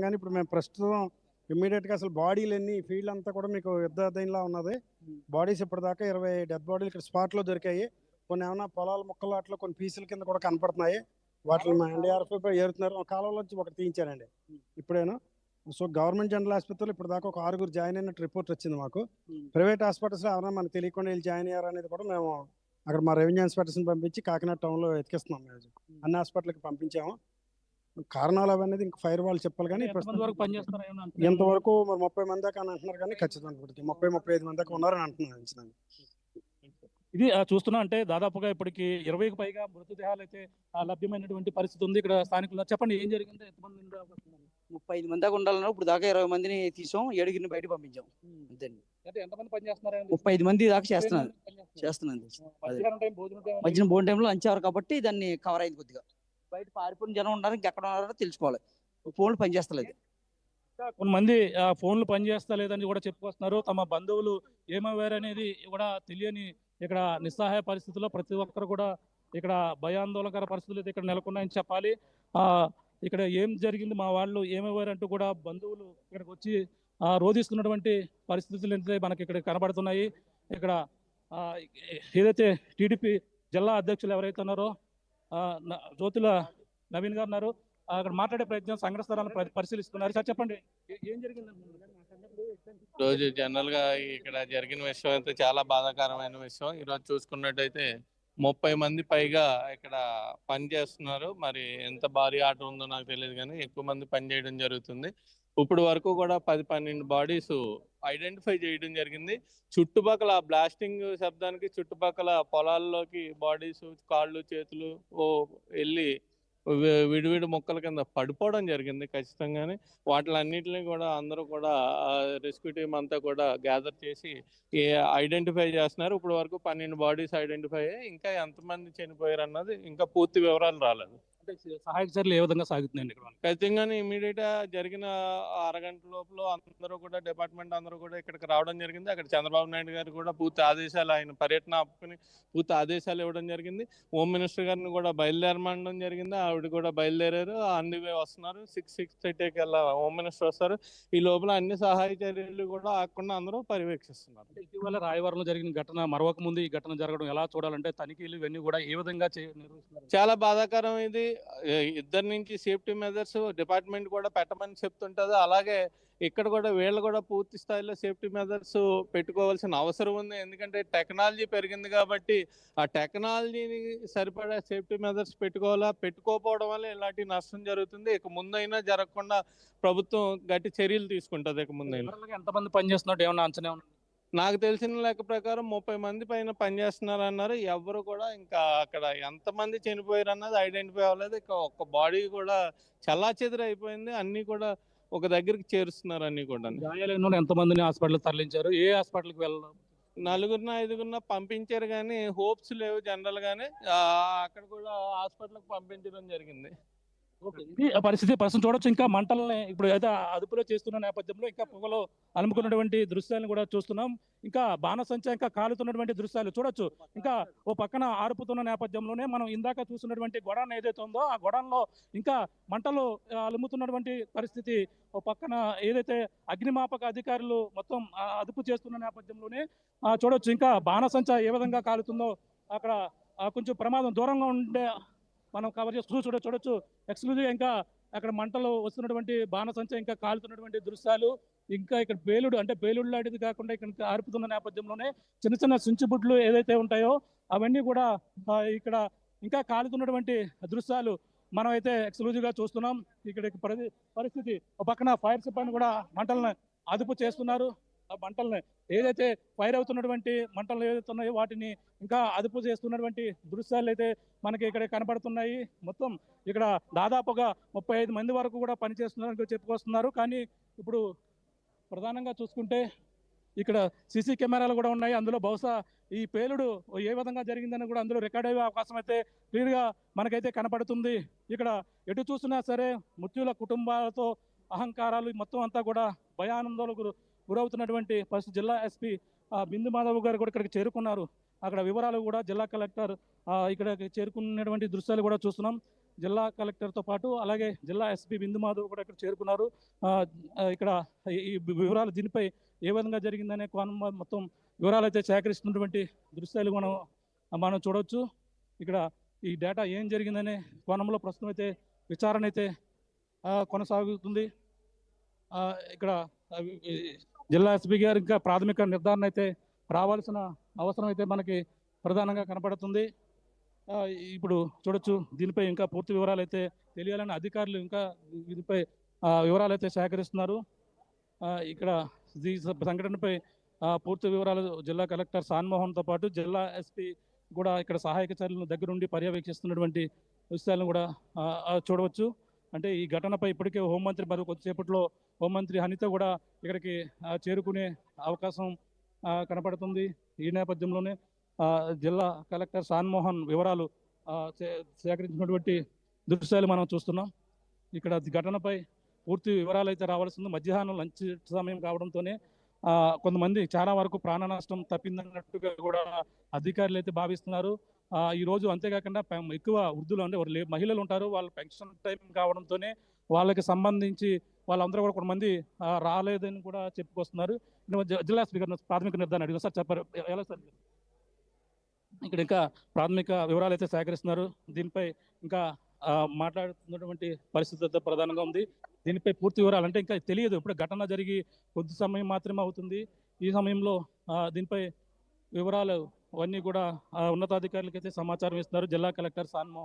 కానీ ఇప్పుడు మేము ప్రస్తుతం ఇమ్మీడియట్గా అసలు బాడీలన్నీ ఫీల్డ్ అంతా కూడా మీకు యుద్ధ దీనిలా ఉన్నది. బాడీస్ ఇప్పటిదాకా 20 డెడ్ బాడీలు ఇక్కడ స్పాట్లో దొరికాయి. కొన్ని ఏమైనా పొలాల ముక్కలు అట్లా కొన్ని పీసుల కింద కూడా కనపడుతున్నాయి. వాటిని మా ఎన్డీఆర్ఎఫ్ ఏరుతున్నారు. కాలంలో నుంచి ఒకటి తీయించారండి ఇప్పుడేను. సో గవర్నమెంట్ జనరల్ ఆసుపత్రిలో ఇప్పుడు దాకా ఒక 6 జాయిన్ అయినట్టు రిపోర్ట్ వచ్చింది మాకు. ప్రైవేట్ హాస్పిటల్స్లో ఎవరైనా మనకు తెలియకుండా వీళ్ళు జాయిన్ అయ్యారు అనేది కూడా మేము అక్కడ మా రెవెన్యూ ఇన్స్పెక్టర్స్ని పంపించి కాకినాడ టౌన్లో ఎతికిస్తున్నాం. మేము అన్ని హాస్పిటల్కి పంపించాము. కారణాలు అవన్నీ ఇంకా ఫైర్ వాళ్ళు చెప్పాలి కానీ ఎంతవరకు మరి 30 మంది దాకా అని అంటున్నారు కానీ ఖచ్చితంగా 30-35 మంది దాకా ఉన్నారని అంటున్నారు. ఇది చూస్తున్నా అంటే దాదాపుగా ఇప్పటికి 20కి పైగా మృతదేహాలు అయితే లభ్యమైనటువంటి పరిస్థితి ఉంది ఇక్కడ స్థానికులు. చెప్పండి ఏం జరిగింది, ఎంతమంది 35 మంది దాకా ఉండాలన్నా ఇప్పుడు దాకా 20 మందిని తీసాం, 7 బయట పంపించాం అంతే. ఎంతమంది పని చేస్తున్నారు? 35 మంది దాకా చేస్తున్నాను. మధ్యన భోజనం టైంలో లంచ్ అవర్ కాబట్టి దాన్ని కవర్ అయింది. కొద్దిగా బయట పారిపోయిన జనం ఉన్నారు, ఇంకెక్కడ ఉన్నారో తెలుసుకోవాలి. ఫోన్లు పనిచేస్తలేదు. కొంతమంది ఫోన్లు పనిచేస్తలేదని కూడా చెప్పుకొస్తున్నారు. తమ బంధువులు ఏమయ్యారు అనేది కూడా తెలియని ఇక్కడ నిస్సహాయ పరిస్థితుల్లో ప్రతి ఒక్కరు కూడా ఇక్కడ భయాందోళనకర పరిస్థితులు అయితే ఇక్కడ నెలకొన్నాయని చెప్పాలి. ఇక్కడ ఏం జరిగింది, మా వాళ్ళు ఏమయ్యారు అంటూ కూడా బంధువులు ఇక్కడికి వచ్చి రోధిస్తున్నటువంటి పరిస్థితులు అయితే మనకి ఇక్కడ కనబడుతున్నాయి. ఇక్కడ ఏదైతే టీడీపీ జిల్లా అధ్యక్షులు ఎవరైతే ఉన్నారో జ్యోతుల నవీన్ గారు ఉన్నారు, అక్కడ మాట్లాడే ప్రయత్నం సంఘటన స్థలాలను పరిశీలిస్తున్నారు. సార్ చెప్పండి ఏం జరిగింది? రోజు జనరల్ గా ఇక్కడ జరిగిన విషయం అయితే చాలా బాధాకరమైన విషయం. ఈరోజు చూసుకున్నట్టయితే 30 మంది పైగా ఇక్కడ పని చేస్తున్నారు. మరి ఎంత భారీ ఆట ఉందో నాకు తెలియదు కానీ ఎక్కువ మంది పని చేయడం జరుగుతుంది. ఇప్పుడు వరకు కూడా 10-12 బాడీస్ ఐడెంటిఫై చేయడం జరిగింది. చుట్టుపక్కల బ్లాస్టింగ్ శబ్దానికి చుట్టుపక్కల పొలాల్లోకి బాడీస్ కాళ్ళు చేతులు వెళ్ళి విడివిడి మొక్కల కింద పడిపోవడం జరిగింది ఖచ్చితంగానే. వాటిలన్నింటినీ కూడా అందరూ కూడా రెస్క్యూ టీం అంతా కూడా గ్యాదర్ చేసి ఐడెంటిఫై చేస్తున్నారు. ఇప్పుడు వరకు 12 బాడీస్ ఐడెంటిఫై అయ్యాయి. ఇంకా ఎంతమంది చనిపోయారు అన్నది ఇంకా పూర్తి వివరాలు రాలేదు. సహాయక చర్యలు ఏ విధంగా సాగుతున్నాయండి? ఖచ్చితంగానే ఇమీడియట్ గా జరిగిన అరగంట లోపల అందరూ కూడా డిపార్ట్మెంట్ అందరూ కూడా ఇక్కడికి రావడం జరిగింది. అక్కడ చంద్రబాబు నాయుడు గారు కూడా పూర్తి ఆదేశాలు, ఆయన పర్యటన ఆపుకుని పూర్తి ఆదేశాలు ఇవ్వడం జరిగింది. హోమ్ మినిస్టర్ గారిని కూడా బయలుదేరమనడం జరిగింది. ఆవిడ కూడా బయలుదేరారు, అన్ని వస్తున్నారు. 6:30కి అలా హోమ్ మినిస్టర్ వస్తారు. ఈ లోపల అన్ని సహాయ చర్యలు కూడా ఆకుండా అందరూ పర్యవేక్షిస్తున్నారు. ఇటీవల రాయవరంలో జరిగిన ఘటన మరొక ముందు ఈ ఘటన జరగడం ఎలా చూడాలంటే నిర్వహిస్తున్నారు ఇవన్నీ కూడా ఏ విధంగా నిర్వహిస్తున్నారు? చాలా బాధాకరం. ఇది ఇద్దరి నుంచి సేఫ్టీ మెజర్స్ డిపార్ట్మెంట్ కూడా పెట్టమని చెప్తుంటది. అలాగే ఇక్కడ కూడా వీళ్ళు కూడా పూర్తి స్థాయిలో సేఫ్టీ మెజర్స్ పెట్టుకోవాల్సిన అవసరం ఉంది. ఎందుకంటే టెక్నాలజీ పెరిగింది కాబట్టి ఆ టెక్నాలజీని సరిపడా సేఫ్టీ మెజర్స్ పెట్టుకోకపోవడం వల్ల ఇలాంటి నష్టం జరుగుతుంది. ఇక ముందైనా జరగకుండా ప్రభుత్వం గట్టి చర్యలు తీసుకుంటది. ఇక ముందైనా ఎంతమంది పనిచేస్తున్నట్టు ఏమన్నా అంచనా? నాకు తెలిసిన లెక్క ప్రకారం 30 మంది పైన పనిచేస్తున్నారు అన్నారు. ఎవరు కూడా ఇంకా అక్కడ ఎంతమంది చనిపోయారు అన్నది ఐడెంటిఫై అవ్వలేదు. ఇక ఒక్క బాడీ కూడా చల్లాచెదురు అయిపోయింది. అన్ని కూడా ఒక దగ్గరికి చేరుస్తున్నారు. అన్ని కూడా ఎంతమందిని హాస్పిటల్ తరలించారు? ఏ హాస్పిటల్కి వెళ్ళారు? 4-5 పంపించారు కానీ హోప్స్ లేవు. జనరల్ గానే అక్కడ కూడా హాస్పిటల్కి పంపించడం జరిగింది. పరిస్థితి ప్రస్తుతం చూడొచ్చు. ఇంకా మంటల్ని ఇప్పుడు అయితే అదుపులో చేస్తున్న నేపథ్యంలో ఇంకా పొగలో అలుముకున్నటువంటి దృశ్యాలను కూడా చూస్తున్నాం. ఇంకా బాణసంచా ఇంకా కాలుతున్నటువంటి దృశ్యాలు చూడొచ్చు. ఇంకా ఓ పక్కన ఆరుపుతున్న నేపథ్యంలోనే మనం ఇందాక చూస్తున్నటువంటి గొడవన ఏదైతే ఉందో ఆ గొడవలో ఇంకా మంటలు అలుముతున్నటువంటి పరిస్థితి. ఓ పక్కన ఏదైతే అగ్నిమాపక అధికారులు మొత్తం అదుపు చేస్తున్న నేపథ్యంలోనే చూడొచ్చు. ఇంకా బాణసంచా ఏ విధంగా కాలుతుందో అక్కడ కొంచెం ప్రమాదం దూరంగా ఉండే మనం కవర్ చేస్తూ చూడొచ్చు. ఎక్స్క్లూజివ్ ఇంకా అక్కడ మంటలు వస్తున్నటువంటి బాణసంచ ఇంకా కాలుతున్నటువంటి దృశ్యాలు. ఇంకా ఇక్కడ పేలుడు లాంటిది కాకుండా ఇక్కడ ఆర్పుతున్న నేపథ్యంలోనే చిన్న చిన్న సించుబుడ్లు ఏదైతే ఉంటాయో అవన్నీ కూడా ఇక్కడ ఇంకా కాలుతున్నటువంటి దృశ్యాలు మనం అయితే ఎక్స్క్లూజివ్ గా చూస్తున్నాం. ఇక్కడ పరిస్థితి ఒక పక్కన ఫైర్ సిబ్బంది కూడా మంటలను అదుపు చేస్తున్నారు. ఆ మంటల్ని ఏదైతే ఫైర్ అవుతున్నటువంటి మంటలు ఏదైతే ఉన్నాయో వాటిని ఇంకా అదుపు చేస్తున్నటువంటి దృశ్యాలు అయితే మనకి ఇక్కడ కనబడుతున్నాయి. మొత్తం ఇక్కడ దాదాపుగా 35 మంది వరకు కూడా పనిచేస్తున్నారని చెప్పుకొస్తున్నారు. కానీ ఇప్పుడు ప్రధానంగా చూసుకుంటే ఇక్కడ సీసీ కెమెరాలు కూడా ఉన్నాయి. అందులో బహుశా ఈ పేలుడు ఏ విధంగా జరిగిందని కూడా అందులో రికార్డ్ అయ్యే అవకాశం అయితే క్లియర్గా మనకైతే కనపడుతుంది. ఇక్కడ ఎటు చూసినా సరే మృత్యుల కుటుంబాలతో అహంకారాలు మొత్తం అంతా కూడా భయానందోళనకు గురవుతున్నటువంటి ఫస్ట్ జిల్లా ఎస్పీ బిందు మాధవ్ గారు కూడా ఇక్కడికి చేరుకున్నారు. అక్కడ వివరాలు కూడా జిల్లా కలెక్టర్ ఇక్కడ చేరుకున్నటువంటి దృశ్యాలు కూడా చూస్తున్నాం. జిల్లా కలెక్టర్తో పాటు అలాగే జిల్లా ఎస్పీ బిందు మాధవ్ కూడా ఇక్కడ చేరుకున్నారు. ఇక్కడ ఈ వివరాలు దీనిపై ఏ విధంగా జరిగిందనే కోణం మొత్తం వివరాలు అయితే సేకరిస్తున్నటువంటి దృశ్యాలు మనం చూడవచ్చు. ఇక్కడ ఈ డేటా ఏం జరిగిందనే కోణంలో ప్రస్తుతం అయితే విచారణ అయితే కొనసాగుతుంది. ఇక్కడ జిల్లా ఎస్పీ గారు ఇంకా ప్రాథమిక నిర్ధారణ అయితే రావాల్సిన అవసరం అయితే మనకి ప్రధానంగా కనపడుతుంది. ఇప్పుడు చూడొచ్చు, దీనిపై ఇంకా పూర్తి వివరాలు అయితే తెలియాలని అధికారులు ఇంకా దీనిపై వివరాలు అయితే సేకరిస్తున్నారు. ఇక్కడ ఈ సంఘటనపై పూర్తి వివరాలు జిల్లా కలెక్టర్ సాన్మోహన్తో పాటు జిల్లా ఎస్పీ కూడా ఇక్కడ సహాయక చర్యలను దగ్గరుండి పర్యవేక్షిస్తున్నటువంటి విషయాలను కూడా చూడవచ్చు. అంటే ఈ ఘటనపై ఇప్పటికే హోంమంత్రి మరి కొద్దిసేపట్లో హోంమంత్రి అనిత కూడా ఇక్కడికి చేరుకునే అవకాశం కనపడుతుంది. ఈ నేపథ్యంలోనే జిల్లా కలెక్టర్ సాన్మోహన్ వివరాలు సేకరించినటువంటి దృశ్యాలు మనం చూస్తున్నాం. ఇక్కడ ఘటనపై పూర్తి వివరాలు అయితే రావాల్సింది. మధ్యాహ్నం లంచ్ సమయం కావడంతోనే కొంతమంది చాలా వరకు ప్రాణ నష్టం తప్పిందన్నట్టుగా కూడా అధికారులు అయితే భావిస్తున్నారు. ఈ రోజు అంతేకాకుండా ఎక్కువ వృద్ధులు అంటే మహిళలు ఉంటారు, వాళ్ళ పెన్షన్ టైం కావడంతోనే వాళ్ళకి సంబంధించి వాళ్ళందరూ కూడా కొంతమంది రాలేదని కూడా చెప్పుకొస్తున్నారు. జిల్లా స్పీకర్ ప్రాథమిక నిర్ధారణ అడిగారు. సార్ చెప్పారు ఎలా సార్? ఇక్కడ ఇంకా ప్రాథమిక వివరాలు అయితే సేకరిస్తున్నారు. దీనిపై ఇంకా మాట్లాడుతున్నటువంటి పరిస్థితి ప్రధానంగా ఉంది. దీనిపై పూర్తి వివరాలు అంటే ఇంకా తెలియదు. ఇప్పుడు ఘటన జరిగి కొద్ది సమయం మాత్రమే అవుతుంది. ఈ సమయంలో దీనిపై వివరాలు అవన్నీ కూడా ఉన్నతాధికారులకైతే సమాచారం ఇస్తున్నారు జిల్లా కలెక్టర్ సాన్మోహన్.